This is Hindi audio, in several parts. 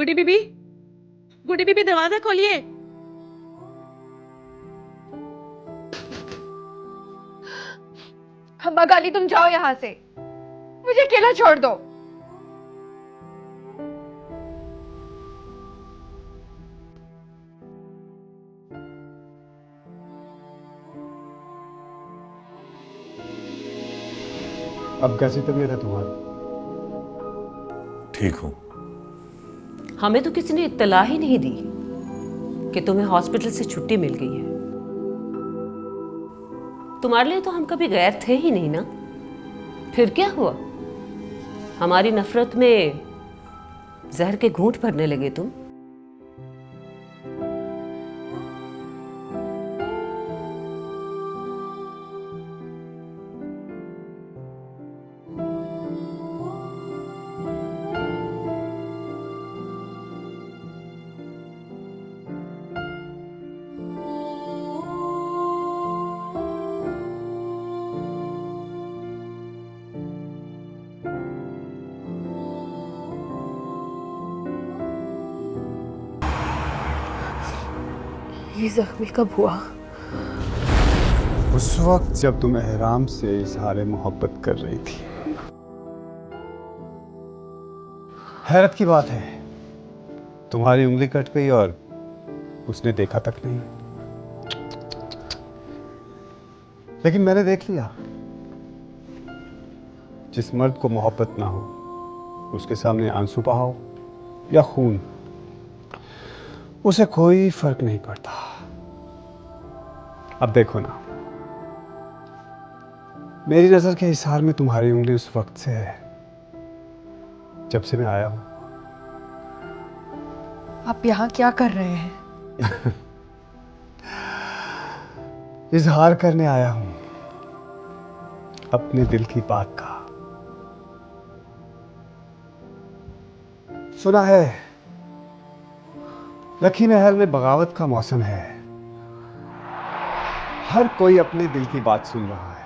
गुडी बीबी, गुडी बीबी दरवाजा खोलिए। अम्मा गाली, तुम जाओ यहाँ से, मुझे अकेला छोड़ दो। अब कैसी तबीयत है तुम्हारी? ठीक हूं। हमें तो किसी ने इत्तला ही नहीं दी कि तुम्हें हॉस्पिटल से छुट्टी मिल गई है। तुम्हारे लिए तो हम कभी गैर थे ही नहीं ना। फिर क्या हुआ? हमारी नफरत में जहर के घूंट भरने लगे तुम। ये जख्मी कब हुआ? उस वक्त जब तुम एहराम से इजहार मोहब्बत कर रही थी। हैरत की बात है, तुम्हारी उंगली कट गई और उसने देखा तक नहीं। लेकिन मैंने देख लिया, जिस मर्द को मोहब्बत ना हो उसके सामने आंसू बहाओ या खून, उसे कोई फर्क नहीं पड़ता। अब देखो ना, मेरी नजर के इशारे में तुम्हारी उंगली उस वक्त से है जब से मैं आया हूं। आप यहाँ क्या कर रहे हैं? इजहार करने आया हूं अपने दिल की बात का। सुना है लखी महल में बगावत का मौसम है, हर कोई अपने दिल की बात सुन रहा है।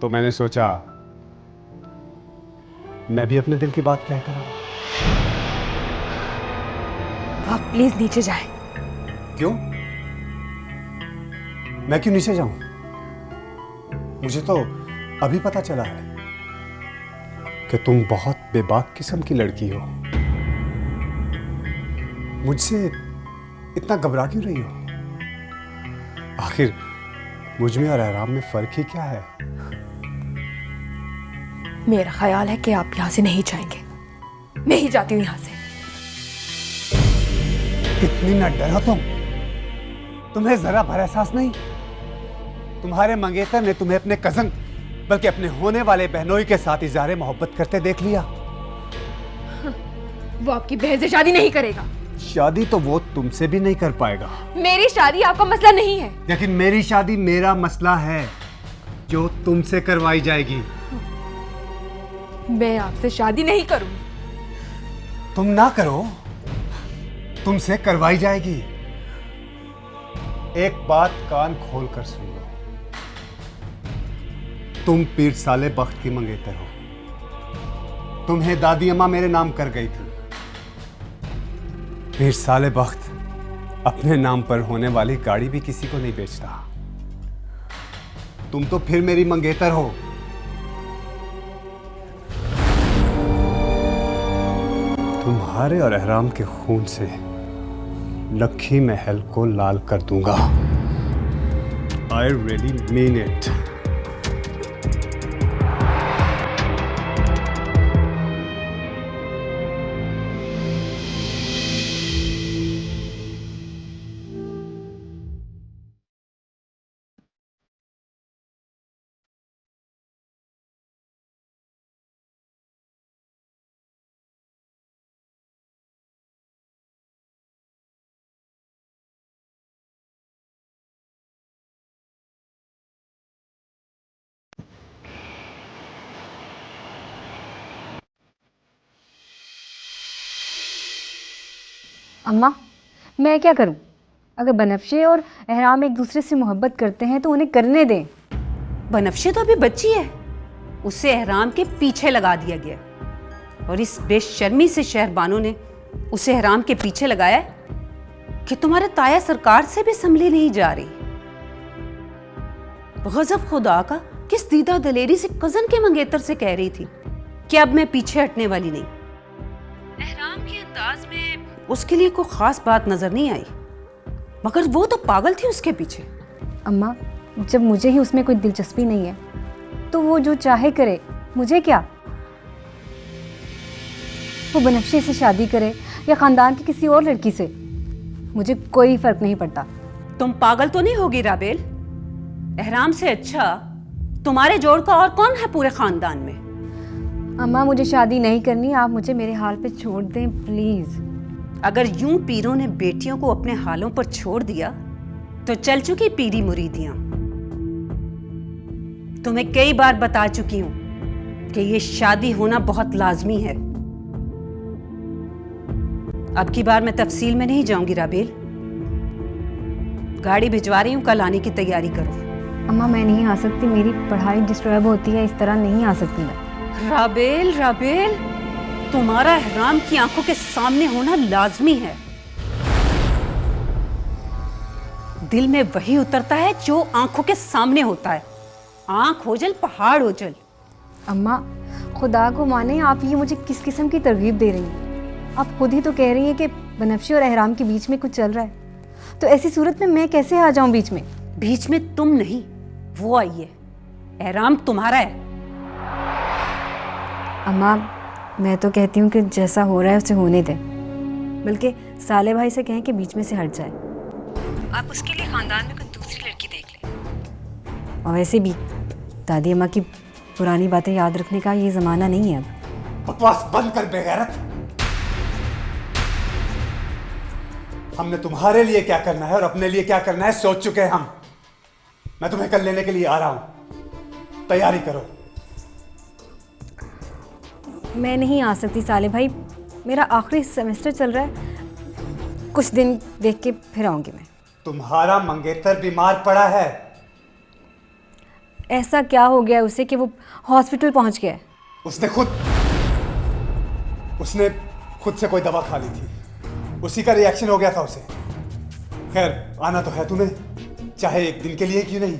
तो मैंने सोचा मैं भी अपने दिल की बात कहकर आऊं। आप प्लीज नीचे जाएं। क्यों? मैं क्यों नीचे जाऊं? मुझे तो अभी पता चला है कि तुम बहुत बेबाक किस्म की लड़की हो। मुझसे इतना घबरा क्यों रही हो? आखिर मुझ में और एहराम में फर्क ही क्या है? मेरा ख्याल है कि आप यहाँ से नहीं जाएंगे। मैं ही जाती हूँ यहाँ से। कितनी न डरो तुम। तुम्हें जरा भर एहसास नहीं? तुम्हारे मंगेतर ने तुम्हें अपने कजन बल्कि अपने होने वाले बहनोई के साथ इज़हार मोहब्बत करते देख लिया। वो आपकी बहन से शादी नहीं करेगा। शादी तो वो तुमसे भी नहीं कर पाएगा। मेरी शादी आपका मसला नहीं है। लेकिन मेरी शादी मेरा मसला है, जो तुमसे करवाई जाएगी। मैं आपसे शादी नहीं करूंगी। तुम ना करो, तुमसे करवाई जाएगी। एक बात कान खोल कर सुन लो, तुम पीर साले बख्त की मंगेतर हो। तुम्हें दादी अम्मा मेरे नाम कर गई थी। पीर साले बख्त अपने नाम पर होने वाली गाड़ी भी किसी को नहीं बेचता। तुम तो फिर मेरी मंगेतर हो। तुम्हारे और एहराम के खून से लखी महल को लाल कर दूंगा। I really mean it. अम्मा, मैं क्या करूं? अगर बनफ्शे और एहराम एक दूसरे से मोहब्बत करते हैं तो उन्हें करने दें। बनफ्शे तो अभी बच्ची है, उसे एहराम के पीछे लगा दिया गया। और इस बेशर्मी से शहरबानों ने उसे हराम के पीछे लगाया है कि तुम्हारे ताया सरकार से भी संभली नहीं जा रही। गजब खुदा का, किस दीदा दलेरी से कजन के मंगेतर से कह रही थी कि अब मैं पीछे हटने वाली नहीं। एहराम के अंदाज में उसके लिए कोई खास बात नजर नहीं आई, मगर वो तो पागल थी उसके पीछे। अम्मा, जब मुझे ही उसमें कोई दिलचस्पी नहीं है तो वो जो चाहे करे, मुझे क्या। वो बनफ्शे से शादी करे या खानदान की किसी और लड़की से, मुझे कोई फर्क नहीं पड़ता। तुम पागल तो नहीं होगी राबेल? एहराम से अच्छा तुम्हारे जोड़ का और कौन है पूरे खानदान में? अम्मा, मुझे शादी नहीं करनी, आप मुझे मेरे हाल पे छोड़ दें प्लीज। अगर यूं पीरों ने बेटियों को अपने हालों पर छोड़ दिया तो चल चुकी पीरी मुरीदियां। तुम्हें कई बार बता चुकी हूं कि ये शादी होना बहुत लाजमी है। अब की बार मैं तफसील में नहीं जाऊंगी राबेल। गाड़ी भिजवा रही हूं, कल आने की तैयारी करो। अम्मा, मैं नहीं आ सकती, मेरी पढ़ाई डिस्टर्ब होती है, इस तरह नहीं आ सकती मैं। राबेल, राबेल, तुम्हारा एहराम की आंखों के सामने होना लाजमी है। दिल में वही उतरता है जो आंखों के सामने होता है। आंख ओझल पहाड़ ओझल। अम्मा, खुदा को माने, आप ये मुझे किस किस्म की तरगीब दे रही हैं? आप खुद ही तो कह रही हैं कि बनफ्शे और एहराम के बीच में कुछ चल रहा है, तो ऐसी सूरत में मैं कैसे आ जाऊं बीच में? बीच में तुम नहीं, वो आई है। एहराम तुम्हारा है। अम्मा, मैं तो कहती हूँ कि जैसा हो रहा है उसे होने दें, बल्कि साले भाई से कहें कि बीच में से हट जाए। आप उसके लिए खानदान में कोई दूसरी लड़की देख लें। और वैसे भी दादी अम्मा की पुरानी बातें याद रखने का ये ज़माना नहीं है अब। बकवास बंद कर बेगैरत। हमने तुम्हारे लिए क्या करना है और अपने लिए क्या करना है सोच चुके हैं हम। मैं तुम्हें कल लेने के लिए आ रहा हूं, तैयारी करो। मैं नहीं आ सकती साले भाई, मेरा आखिरी सेमेस्टर चल रहा है, कुछ दिन देख के फिर आऊंगी मैं। तुम्हारा मंगेतर बीमार पड़ा है। ऐसा क्या हो गया उसे कि वो हॉस्पिटल पहुंच गया है? उसने खुद से कोई दवा खा ली थी, उसी का रिएक्शन हो गया था उसे। खैर, आना तो है तुम्हें, चाहे एक दिन के लिए क्यों नहीं।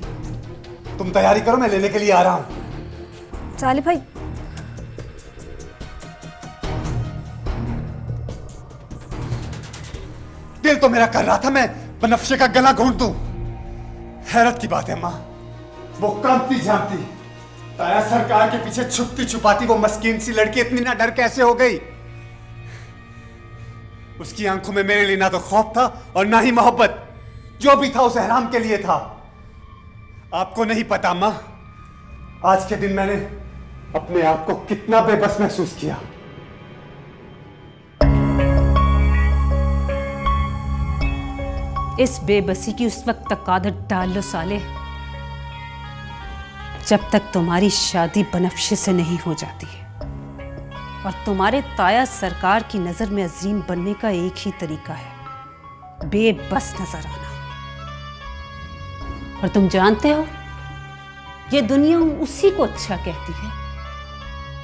तुम तैयारी करो, मैं लेने के लिए आ रहा हूं। साले भाई, दिल तो मेरा कर रहा था मैं बनफ्शे का गला घोंट दूं। हैरत की बात है मां, वो कांपती झांपती ताया सरकार के पीछे छुपती छुपाती वो मस्कीन सी लड़की इतनी ना डर कैसे हो गई? उसकी आंखों में मेरे लिए ना तो खौफ था और ना ही मोहब्बत। जो भी था उस एहराम के लिए था। आपको नहीं पता मां, आज के दिन मैंने अपने आप को कितना बेबस महसूस किया। इस बेबसी की उस वक्त तक आदत डाल लो साले, जब तक तुम्हारी शादी बनफ्शे से नहीं हो जाती है। और तुम्हारे ताया सरकार की नजर में अजीम बनने का एक ही तरीका है, बेबस नजर आना। और तुम जानते हो, ये दुनिया उसी को अच्छा कहती है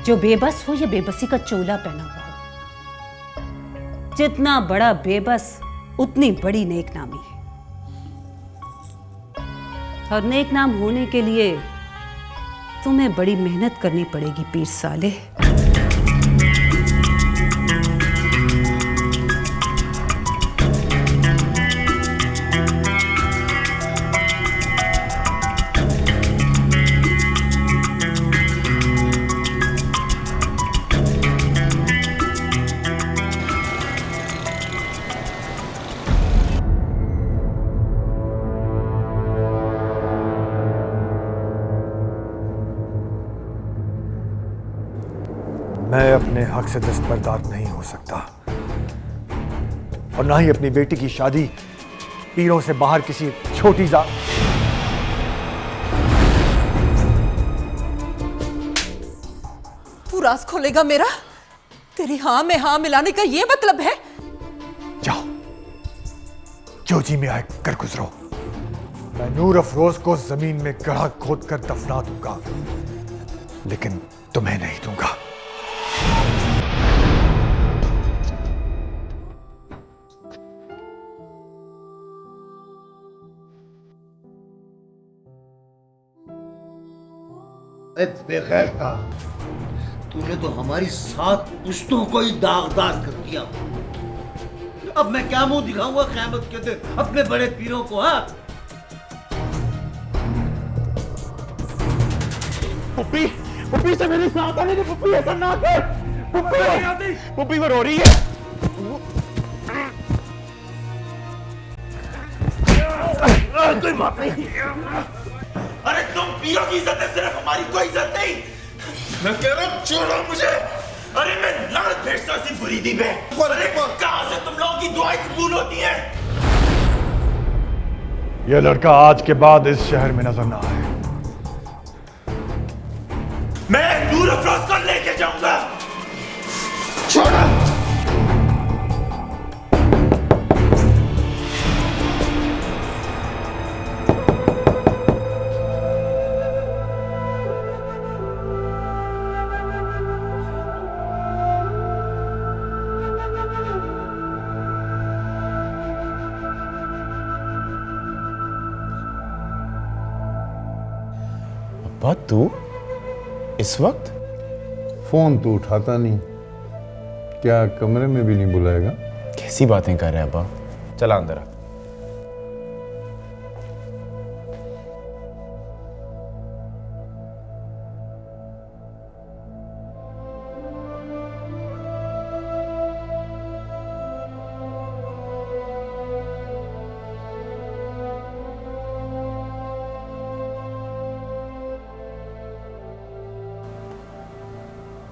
जो बेबस हो या बेबसी का चोला पहना हुआ हो। जितना बड़ा बेबस उतनी बड़ी नेकनामी है। और नेकनाम होने के लिए तुम्हें बड़ी मेहनत करनी पड़ेगी पीर साले। मैं अपने हक से दस्तबरदार नहीं हो सकता और ना ही अपनी बेटी की शादी पीरों से बाहर किसी छोटी सा तू राज खोलेगा मेरा? तेरी हाँ में हाँ मिलाने का ये मतलब है? जाओ, जो जी में आए कर गुजरो। मैं नूर अफरोज को जमीन में गड्ढा खोद कर दफना दूंगा, लेकिन तुम्हें नहीं दूंगा। बेखैर था, तूने तो हमारी 7 पुश्तों को ही दागदार कर दिया। अब मैं क्या मुंह दिखाऊंगा क़यामत के दिन अपने बड़े पीरों को? हाँ, पुप्पी, पुप्पी से मेरे साथ आने दे। पुप्पी ऐसा ना कर। पुप्पी, पुप्पी वो रो रही है। कोई बात नहीं। अरे तुम पीरों की इज्जत है, सिर्फ हमारी कोई इज्जत नहीं। मैं कह रहा हूँ छोड़ो मुझे। अरे मैं लानत भेजता सी मुरीदी पे। अरे कहां से तुम लोगों की दुआएं कबूल होती हैं? यह लड़का आज के बाद इस शहर में नजर ना आए। मैं नूर अफरोज को लेके जाऊंगा। छोड़ो। अब्बा तू इस वक्त? फोन तो उठाता नहीं, क्या कमरे में भी नहीं बुलाएगा? कैसी बातें कर रहे हैं अब्बा? चला अंदर आ।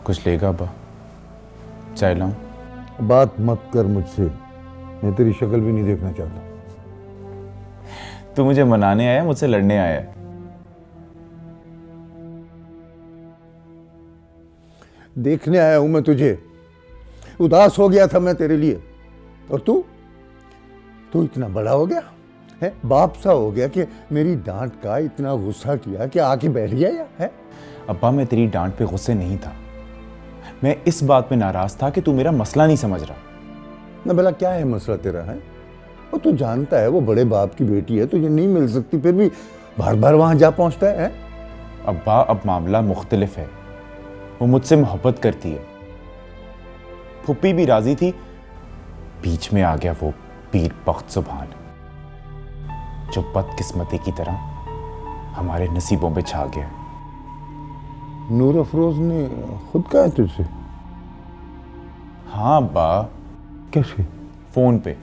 कुछ लेगा अब्बा? चाय लाऊं? बात मत कर मुझसे, मैं तेरी शक्ल भी नहीं देखना चाहता। तू मुझे मनाने आया, मुझसे लड़ने आया? देखने आया हूं मैं तुझे। उदास हो गया था मैं तेरे लिए, और तू इतना बड़ा हो गया है, बाप सा हो गया कि मेरी डांट का इतना गुस्सा किया कि आके बैठ गया या है? अब्बा मैं तेरी डांट पे गुस्से नहीं था, मैं इस बात पे नाराज था कि तू मेरा मसला नहीं समझ रहा। ना भला क्या है मसला तेरा? है वो तू जानता है वो बड़े बाप की बेटी है, तुझे नहीं मिल सकती, फिर भी बार बार वहां जा पहुंचता है? अब्बा अब मामला मुख्तलिफ है, वो मुझसे मोहब्बत करती है। फुप्पी भी राजी थी, बीच में आ गया वो पीर बख्त सुभान, जो बदकिस्मती की तरह हमारे नसीबों पे छा गया। नूर अफरोज ने खुद कहा है तुझसे? हाँ अब्बा। कैसे? फोन पे।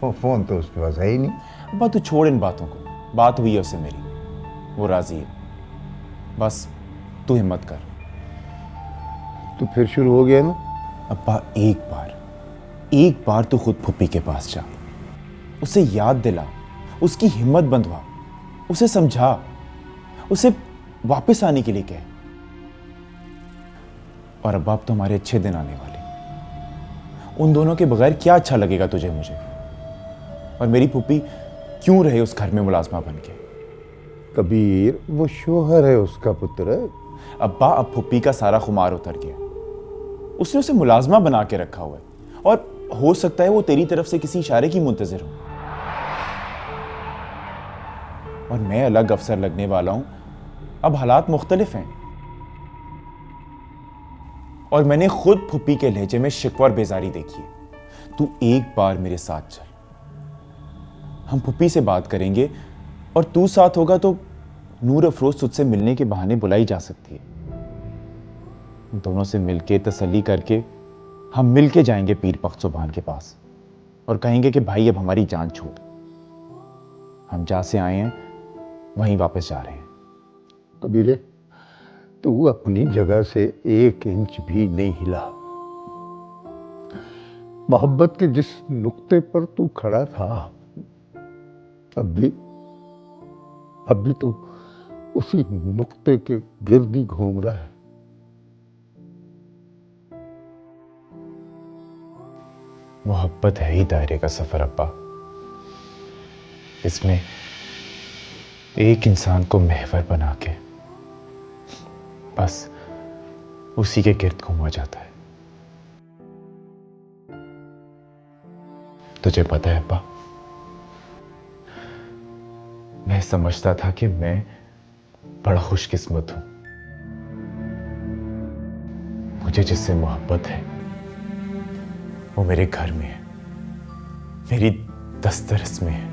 फोन तो उसके पास है ही नहीं। अब्बा तू छोड़ इन बातों को, बात हुई है उससे मेरी, वो राजी है, बस तू हिम्मत कर। तो फिर शुरू हो गया ना? अब्बा एक बार तू खुद फुप्पी के पास जा, उसे याद दिला, उसकी हिम्मत बंधवा, उसे समझा, उसे वापस आने के लिए कह। और अब्बा अब तो हमारे अच्छे दिन आने वाले, उन दोनों के बगैर क्या अच्छा लगेगा तुझे मुझे? और मेरी फुप्पी क्यों रहे उस घर में मुलाजमा बन के? कबीर वो शोहर है उसका पुत्र। अब्बा अब फुप्पी का सारा खुमार उतर गया, उसने उसे मुलाजमा बना के रखा हुआ है, और हो सकता है वो तेरी तरफ से किसी इशारे की मुंतजिर हो। और मैं अलग अफसर लगने वाला हूं, अब हालात मुख्तलिफ हैं, और मैंने खुद फुप्पी के लहजे में शिकवा और बेजारी देखी है। तू एक बार मेरे साथ चल, हम फुप्पी से बात करेंगे, और तू साथ होगा तो नूर अफरोज तुझसे मिलने के बहाने बुलाई जा सकती है। दोनों से मिलके तसल्ली करके हम मिलके जाएंगे पीर बख्त सुभान के पास, और कहेंगे कि भाई अब हमारी जान छोड़, हम जहां से आए हैं वहीं वापस जा रहे हैं। कबीरे तू अपनी जगह से 1 इंच भी नहीं हिला। मोहब्बत के जिस नुक्ते पर तू खड़ा था, अब भी तो उसी नुक्ते के गिर्द ही घूम रहा है। मोहब्बत है ही दायरे का सफर अब्बा, इसमें एक इंसान को महवर बना के बस उसी के गिर्द घूमा जाता है। तुझे पता है अब्बा, मैं समझता था कि मैं बड़ा खुशकिस्मत हूं। मुझे जिससे मोहब्बत है वो मेरे घर में है, मेरी दस्तरस में है।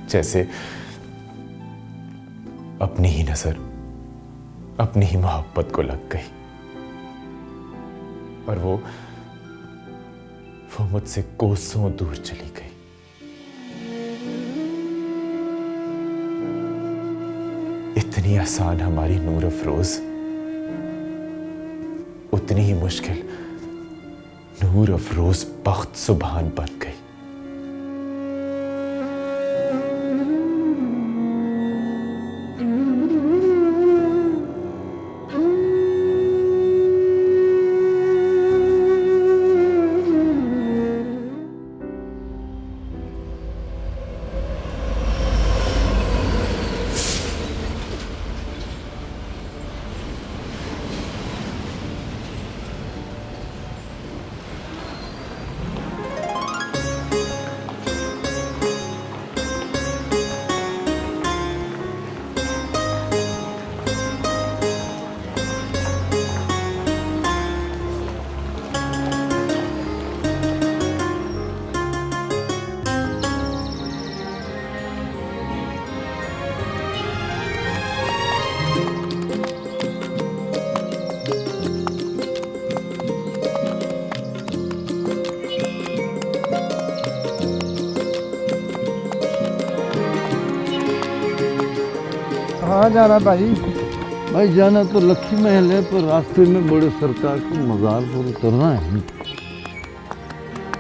जैसे अपनी ही नजर अपनी ही मोहब्बत को लग गई और वो मुझसे कोसों दूर चली गई। इतनी आसान हमारी नूर अफरोज, उतनी ही मुश्किल नूर अफरोज बख्त सुबहान बन गई। कहाँ जाना भाई? भाई जाना तो लक्ष्मी महल है, पर रास्ते में बड़े सरकार को मजार पर उतरना है।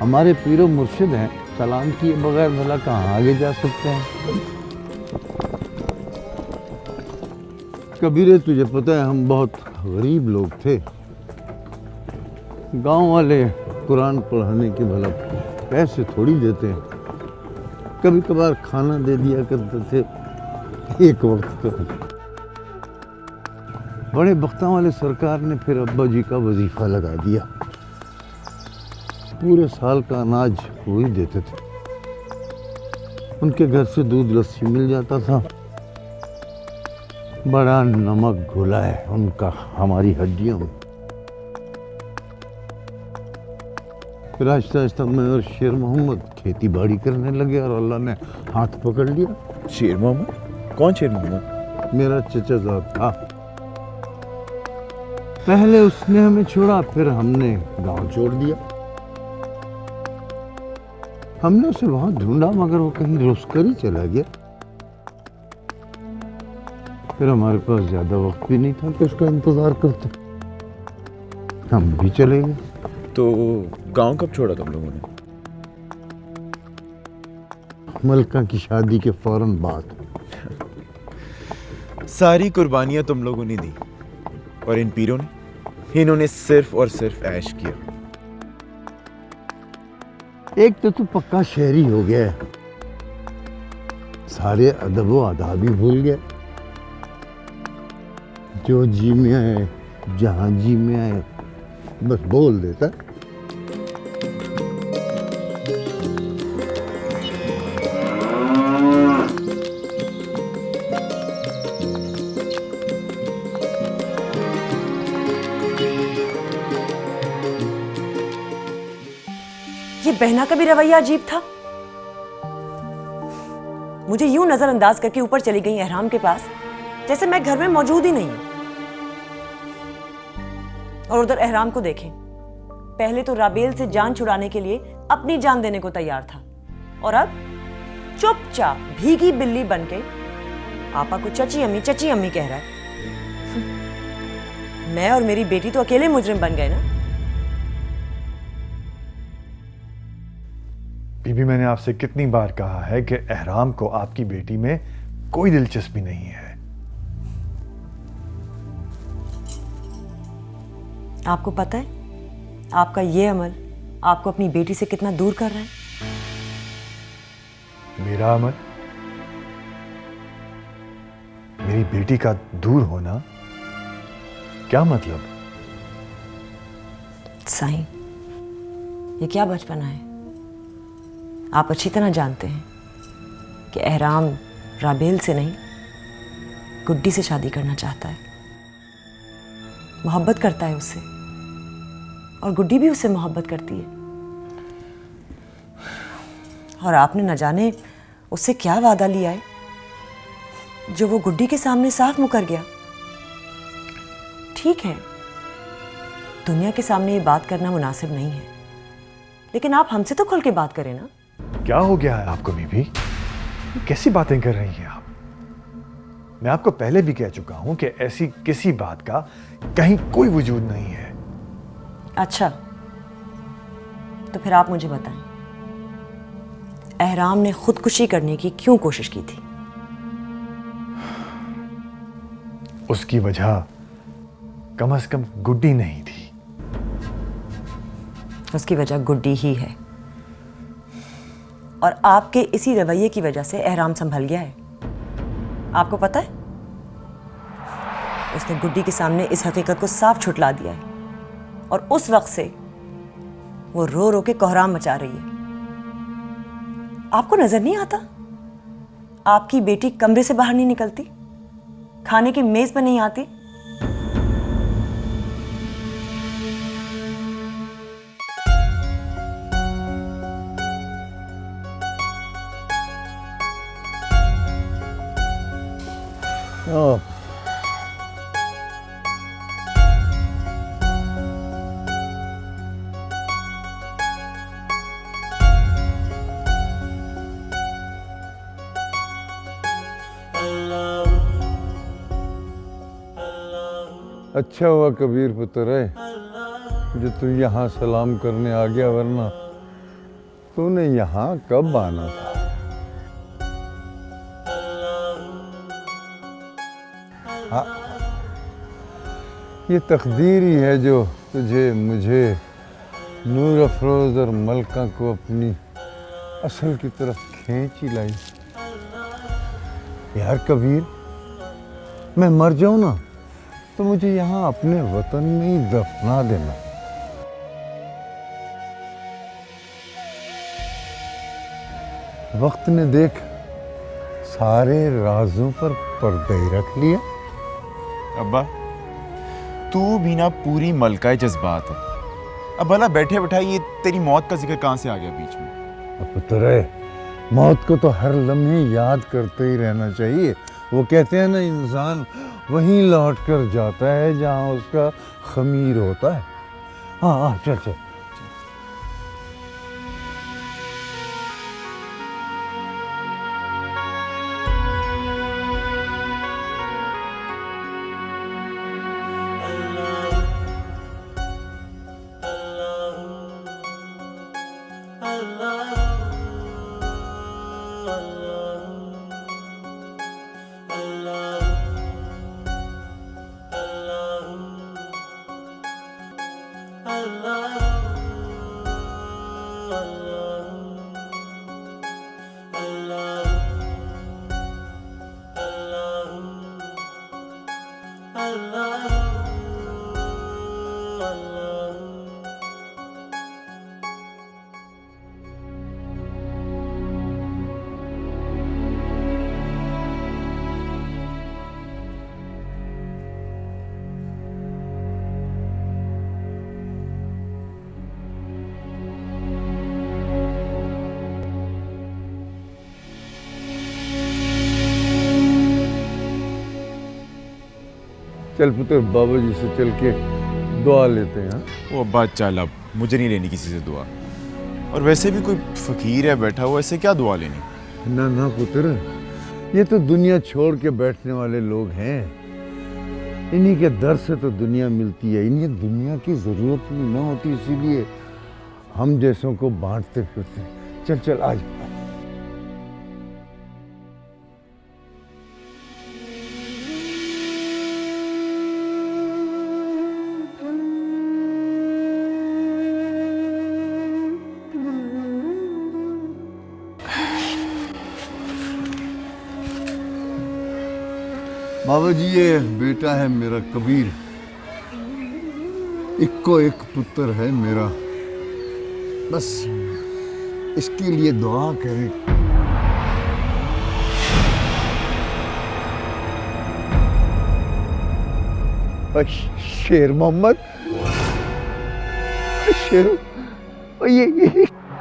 हमारे पीरो मुर्शिद हैं, सलाम किए बगैर भला कहाँ आगे जा सकते हैं? कबीरे तुझे पता है हम बहुत गरीब लोग थे। गांव वाले कुरान पढ़ाने के भला पैसे थोड़ी देते हैं, कभी कभार खाना दे दिया करते थे एक वक्त का। बड़े बख्ता वाले सरकार ने फिर अब्बा जी का वजीफा लगा दिया। पूरे साल का अनाज वो ही देते थे। उनके घर से दूध लस्सी मिल जाता था। बड़ा नमक घुला है उनका हमारी हड्डियों में। फिर आहिस्ता आहिस्ता मैं और शेर मोहम्मद खेती बाड़ी करने लगे और अल्लाह ने हाथ पकड़ लिया। शेर मोहम्मद? कौन शेर मोहम्मद? मेरा चचाजाद था। पहले उसने हमें छोड़ा, फिर हमने गांव छोड़ दिया। हमने उसे वहां ढूंढा मगर वो कहीं रुस कर ही चला गया। फिर हमारे पास ज्यादा वक्त भी नहीं था कि उसका इंतजार करते, हम भी चले गए। तो गांव कब छोड़ा तुम लोगों ने? मलका की शादी के फौरन बाद। सारी कुर्बानियां तुम लोगों ने दी और इन पीरों ने, इन्होंने सिर्फ और सिर्फ ऐश किया। एक तो तू पक्का शहरी हो गया है, सारे अदब व आदाब ही भूल गया। जो जी में आए, जहां जी में आए, बस बोल देता। ये बहना का भी रवैया अजीब था। मुझे यूं नजरअंदाज करके ऊपर चली गई एहराम के पास, जैसे मैं घर में मौजूद ही नहीं हूं। और उधर एहराम को देखें, पहले तो राबेल से जान छुड़ाने के लिए अपनी जान देने को तैयार था, और अब चुपचाप भीगी बिल्ली बनके आपा को चची अम्मी कह रहा है। मैं और मेरी बेटी तो अकेले मुजरिम बन गए ना। बीबी, मैंने आपसे कितनी बार कहा है कि एहराम को आपकी बेटी में कोई दिलचस्पी नहीं है। आपको पता है आपका ये अमल आपको अपनी बेटी से कितना दूर कर रहा है? मेरा अमल? मेरी बेटी का दूर होना? क्या मतलब? साईं, ये क्या बचपना है? आप अच्छी तरह जानते हैं कि एहराम राबेल से नहीं, गुड्डी से शादी करना चाहता है। मोहब्बत करता है उससे, और गुड्डी भी उससे मोहब्बत करती है। और आपने न जाने उससे क्या वादा लिया है जो वो गुड्डी के सामने साफ मुकर गया। ठीक है, दुनिया के सामने ये बात करना मुनासिब नहीं है, लेकिन आप हमसे तो खुल के बात करें ना। क्या हो गया है आपको बीबी? कैसी बातें कर रही हैं आप? मैं आपको पहले भी कह चुका हूं कि ऐसी किसी बात का कहीं कोई वजूद नहीं है। अच्छा, तो फिर आप मुझे बताएं, एहराम ने खुदकुशी करने की क्यों कोशिश की थी? उसकी वजह कम से कम गुड्डी नहीं थी। उसकी वजह गुड्डी ही है, और आपके इसी रवैये की वजह से एहराम संभल गया है। आपको पता है, उसने गुड्डी के सामने इस हकीकत को साफ छुटला दिया है, और उस वक्त से वो रो रो के कोहराम मचा रही है। आपको नजर नहीं आता? आपकी बेटी कमरे से बाहर नहीं निकलती, खाने की मेज पर नहीं आती। अच्छा हुआ कबीर पुत्र है जो तू यहाँ सलाम करने आ गया, वरना तूने यहाँ कब आना था। हाँ, ये तकदीर ही है जो तुझे, मुझे, नूर अफरोज और मलका को अपनी असल की तरफ खींच ही लाई। यार कबीर, मैं मर जाऊं ना तो मुझे यहाँ अपने वतन में ही दफना देना। वक्त ने देख सारे राजों पर पर्दे ही रख लिए। अब्बा, तू भी ना पूरी मलकाए जज्बात है। अब भला बैठे बैठाए ये तेरी मौत का जिक्र कहाँ से आ गया बीच में? अब पुत्र, मौत को तो हर लम्हे याद करते ही रहना चाहिए। वो कहते हैं ना, इंसान वहीं लौट कर जाता है जहाँ उसका खमीर होता है। हाँ, चल चल। चल पुत्र, बाबा जी से चल के दुआ लेते हैं। वो अब्बा चल, अब मुझे नहीं लेनी किसी से दुआ, और वैसे भी कोई फकीर है बैठा हुआ, ऐसे क्या दुआ लेनी? ना ना पुत्र, ये तो दुनिया छोड़ के बैठने वाले लोग हैं। इन्हीं के दर से तो दुनिया मिलती है। इन्हें दुनिया की जरूरत भी ना होती, इसीलिए हम जैसों को बांटते फिरते। चल चल आज। बाबा जी, ये बेटा है मेरा कबीर, इक्को एक पुत्र है मेरा। बस इसके लिए दुआ करें। शेर मोहम्मद, शेरू, ये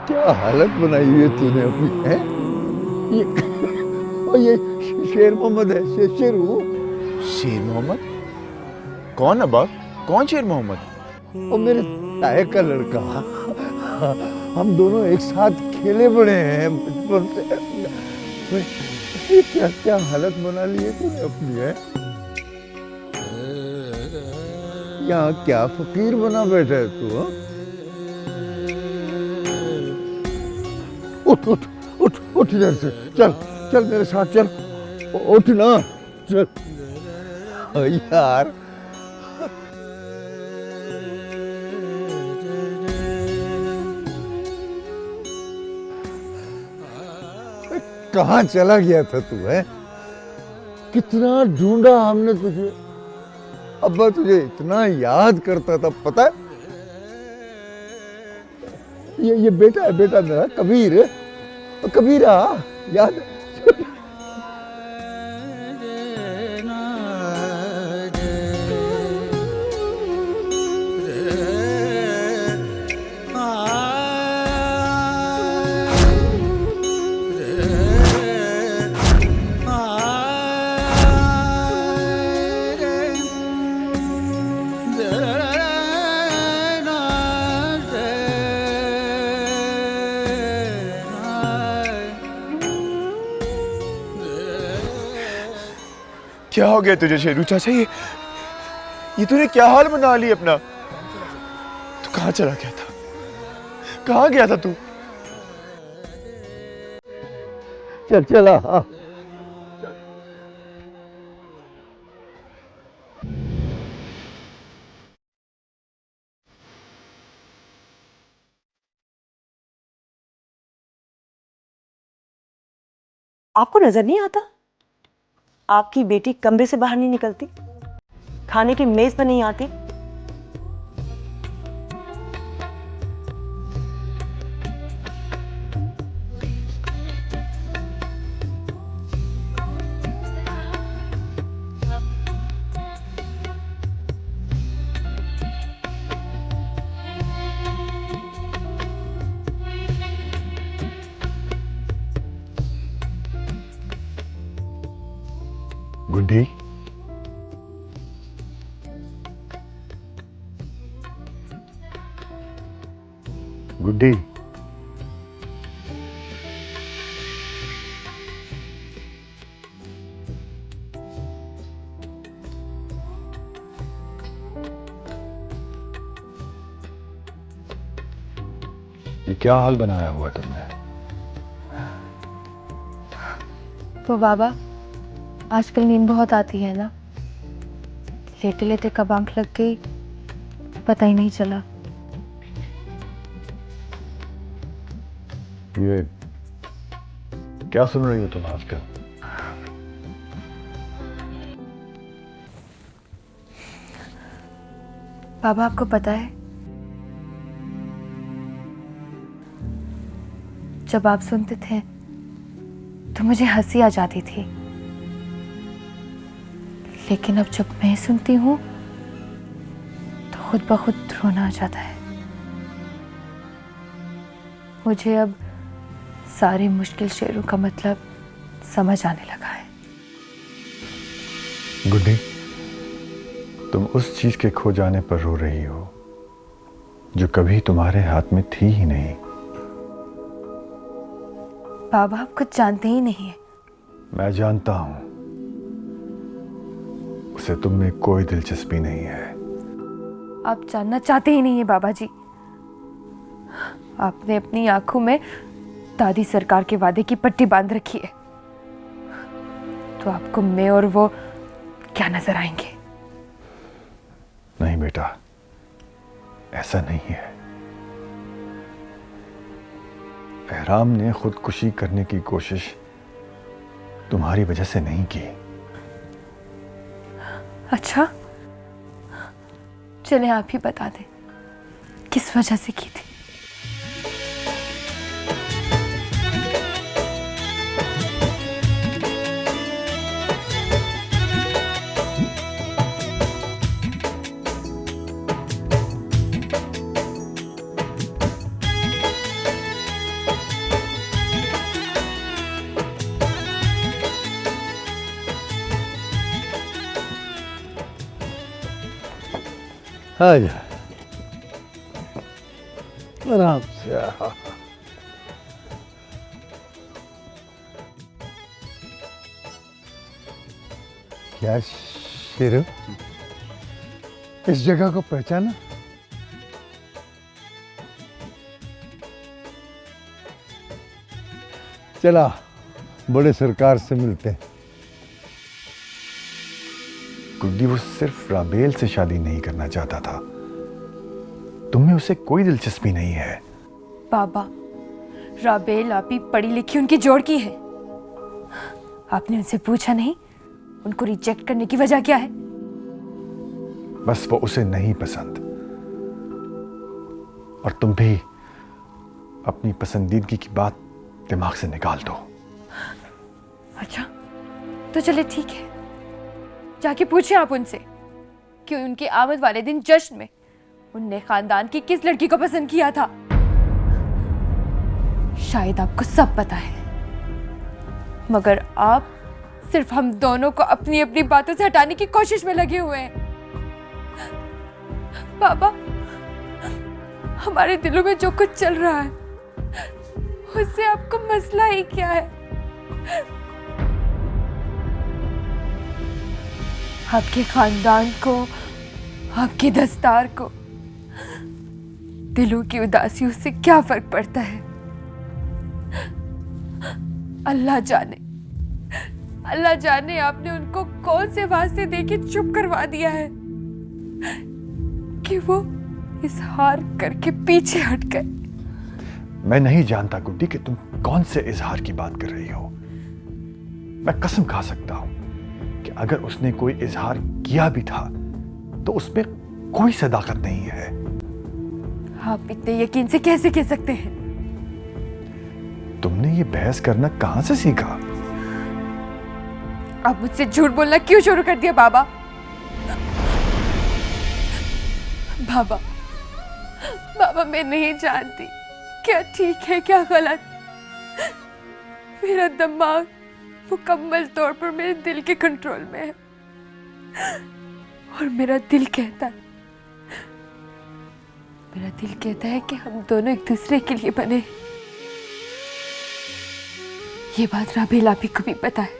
क्या हालत बनाई हुई है तूने अपनी, है? ये शेर मोहम्मद है, शेरू। शेर मोहम्मद? कौन अब्बा? कौन शेर मोहम्मद? और मेरे ताए का लड़का, हम दोनों एक साथ खेले बड़े हैं बचपन से। ये क्या क्या हालत बना ली है तूने अपनी, है? यहाँ क्या फकीर बना बैठा है तू, हा? उठ उठ उठ उठ इधर से, चल चल मेरे साथ चल, उठ ना, चल यार। कहाँ चला गया था तू, है? कितना ढूंढा हमने तुझे, अब्बा तुझे इतना याद करता था, पता है? ये बेटा है, बेटा मेरा कबीर, कबीरा, याद है? क्या हो गया तुझे शेरू चाचा? ये तूने क्या हाल बना ली अपना? तू कहाँ चला गया था? कहाँ गया था तू? चल चला, हाँ। आपको नजर नहीं आता? आपकी बेटी कमरे से बाहर नहीं निकलती, खाने की मेज पर नहीं आती। गुड्डी, गुड्डी, ये क्या हाल बनाया हुआ तुमने? तो बाबा आजकल नींद बहुत आती है ना, लेटे लेटे कब आंख लग गई पता ही नहीं चला। ये क्या सुन रही हो तुम आजकल? बाबा आपको पता है, जब आप सुनते थे तो मुझे हंसी आ जाती थी, लेकिन अब जब मैं सुनती हूं तो खुद ब खुद रोना आ जाता है। मुझे अब सारे मुश्किल शेरों का मतलब समझ आने लगा है। गुड्डी, तुम उस चीज के खो जाने पर रो रही हो जो कभी तुम्हारे हाथ में थी ही नहीं। बाबा आप कुछ जानते ही नहीं है। मैं जानता हूं, उसे तुम में कोई दिलचस्पी नहीं है। आप जानना चाहते ही नहीं है बाबा जी। आपने अपनी आंखों में दादी सरकार के वादे की पट्टी बांध रखी है, तो आपको मैं और वो क्या नजर आएंगे? नहीं बेटा, ऐसा नहीं है। एहराम ने खुदकुशी करने की कोशिश तुम्हारी वजह से नहीं की। अच्छा, चले आप ही बता दें किस वजह से की थी। आजा, आराम से। क्या शेरू, इस जगह को पहचाना? चला बड़े सरकार से मिलते हैं। गुड्डी वो सिर्फ राबेल से शादी नहीं करना चाहता था, तुम्हें उसे कोई दिलचस्पी नहीं है। बाबा, राबेल आपी पढ़ी लिखी उनकी जोड़ की है। आपने उनसे पूछा नहीं उनको रिजेक्ट करने की वजह क्या है? बस वो उसे नहीं पसंद, और तुम भी अपनी पसंदीदगी की बात दिमाग से निकाल दो। अच्छा, तो चले ठीक है, जाके पूछे आप उनसे कि उनके आमद वाले दिन जश्न में उनने खानदान की किस लड़की को पसंद किया था। शायद आपको सब पता है, मगर आप सिर्फ हम दोनों को अपनी अपनी बातों से हटाने की कोशिश में लगे हुए हैं। बाबा, हमारे दिलों में जो कुछ चल रहा है उससे आपको मसला ही क्या है? आपके खानदान को, आपकी दस्तार को दिलों की उदासियों से क्या फर्क पड़ता है? अल्लाह जाने आपने उनको कौन से वास्ते देके चुप करवा दिया है कि वो इजहार करके पीछे हट गए। मैं नहीं जानता गुड्डी कि तुम कौन से इजहार की बात कर रही हो। मैं कसम खा सकता हूं कि अगर उसने कोई इजहार किया भी था तो उसमें कोई सदाकत नहीं है। आप इतने यकीन से कैसे कह सकते हैं? तुमने ये बहस करना कहां से सीखा? आप मुझसे झूठ बोलना क्यों शुरू कर दिया बाबा? बाबा मैं नहीं जानती क्या ठीक है क्या गलत। मेरा दिमाग मुकम्मल तौर पर मेरे दिल के कंट्रोल में है, और मेरा दिल कहता है कि हम दोनों एक दूसरे के लिए बने। ये बात राबेल आपी को भी पता है,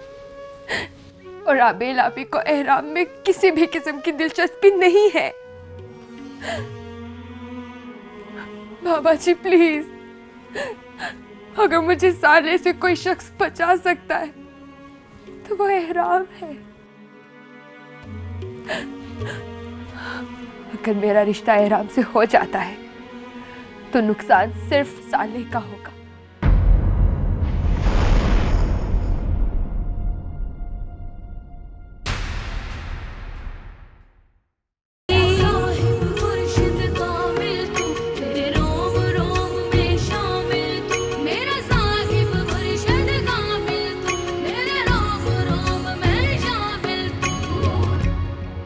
और राबेल आपी को एहराम में किसी भी किस्म की दिलचस्पी नहीं है। बाबा जी प्लीज, अगर मुझे साले से कोई शख्स बचा सकता है तो वो एहराम है। अगर मेरा रिश्ता एहराम से हो जाता है तो नुकसान सिर्फ साले का होगा।